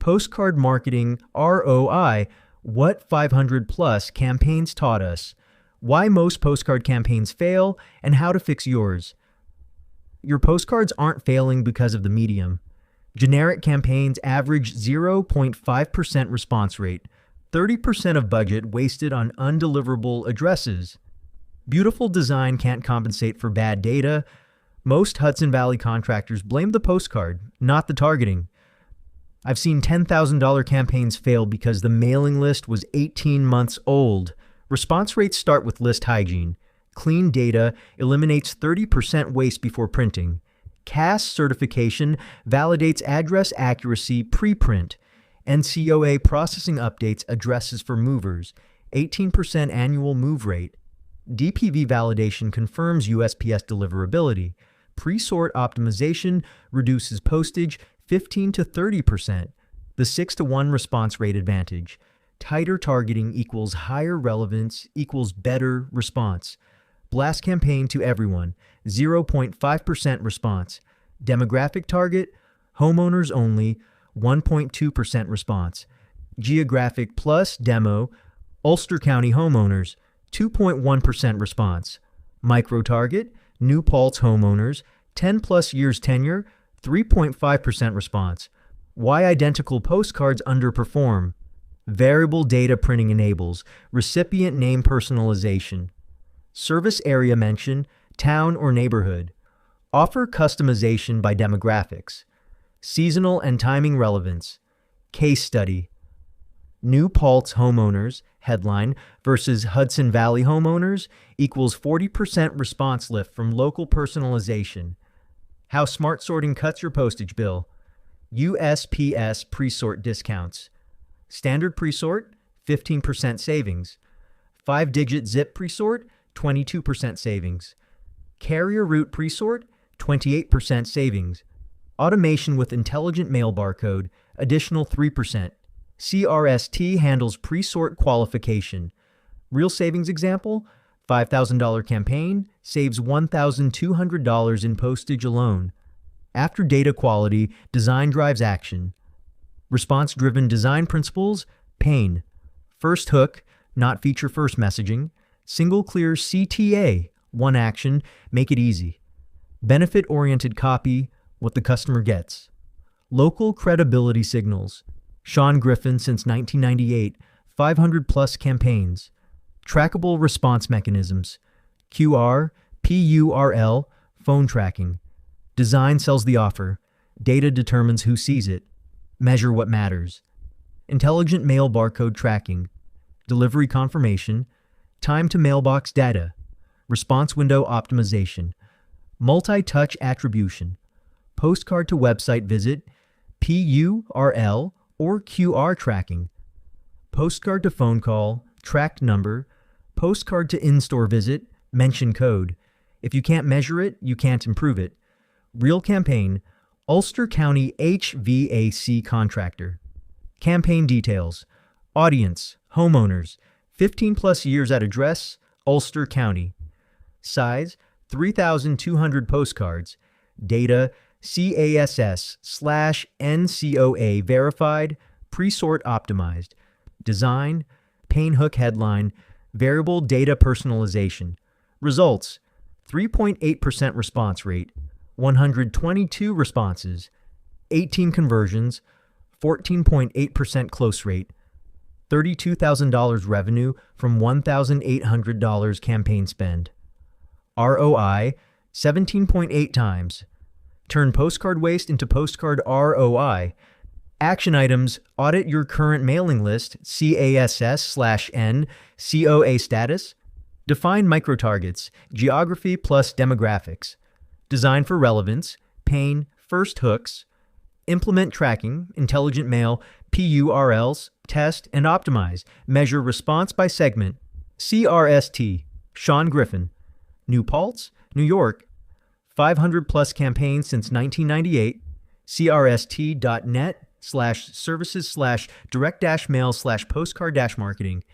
Postcard Marketing ROI, What 500 Plus Campaigns Taught Us, Why Most Postcard Campaigns Fail, and How to Fix Yours. Your postcards aren't failing because of the medium. Generic campaigns average 0.5% response rate, 30% of budget wasted on undeliverable addresses. Beautiful design can't compensate for bad data. Most Hudson Valley contractors blame the postcard, not the targeting. I've seen $10,000 campaigns fail because the mailing list was 18 months old. Response rates start with list hygiene. Clean data eliminates 30% waste before printing. CAS certification validates address accuracy pre-print. NCOA processing updates addresses for movers. 18% annual move rate. DPV validation confirms USPS deliverability. Presort optimization reduces postage 15 to 30%. The 6-to-1 response rate advantage. Tighter targeting equals higher relevance equals better response. Blast campaign to everyone. 0.5% response. Demographic target, homeowners only, 1.2% response. Geographic plus demo, Ulster County homeowners, 2.1% response. Micro target, new Paltz homeowners, 10 plus years tenure, 3.5% response. Why identical postcards underperform. Variable data printing enables, recipient name personalization. Service area mention, town or neighborhood. Offer customization by demographics. Seasonal and timing relevance. Case study. New Paltz homeowners, headline, versus Hudson Valley homeowners equals 40% response lift from local personalization. How smart sorting cuts your postage bill. USPS Presort discounts. Standard Presort, 15% savings. 5-digit zip Presort, 22% savings. Carrier route Presort, 28% savings. Automation with intelligent mail barcode, additional 3%. CRST handles Presort qualification. Real savings example, $5,000 campaign saves $1,200 in postage alone. After data quality, design drives action. Response-driven design principles, pain. First hook, not feature first messaging. Single clear CTA, one action, make it easy. Benefit-oriented copy, what the customer gets. Local credibility signals. Sean Griffin since 1998, 500 plus campaigns. Trackable response mechanisms. QR, PURL, phone tracking. Design sells the offer. Data determines who sees it. Measure what matters. Intelligent mail barcode tracking. Delivery confirmation. Time to mailbox data. Response window optimization. Multi-touch attribution. Postcard to website visit. PURL or QR tracking. Postcard to phone call. Tracked number. Postcard to in-store visit. Mention code. If you can't measure it, you can't improve it. Real campaign. Ulster County HVAC Contractor. Campaign details. Audience, homeowners, 15 plus years at address, Ulster County. Size, 3,200 postcards. Data, CASS/NCOA verified, Presort optimized. Design, pane hook headline, variable data personalization. Results, 3.8% response rate, 122 responses, 18 conversions, 14.8% close rate, $32,000 revenue from $1,800 campaign spend. ROI, 17.8 times. Turn postcard waste into postcard ROI. Action items, audit your current mailing list, CASS/N, COA status. Define microtargets, geography plus demographics. Design for relevance, pane, first hooks. Implement tracking, intelligent mail, PURLs, test, and optimize. Measure response by segment. CRST, Sean Griffin. New Paltz, New York. 500 plus campaigns since 1998. CRST.net/services/direct-mail/postcard-marketing.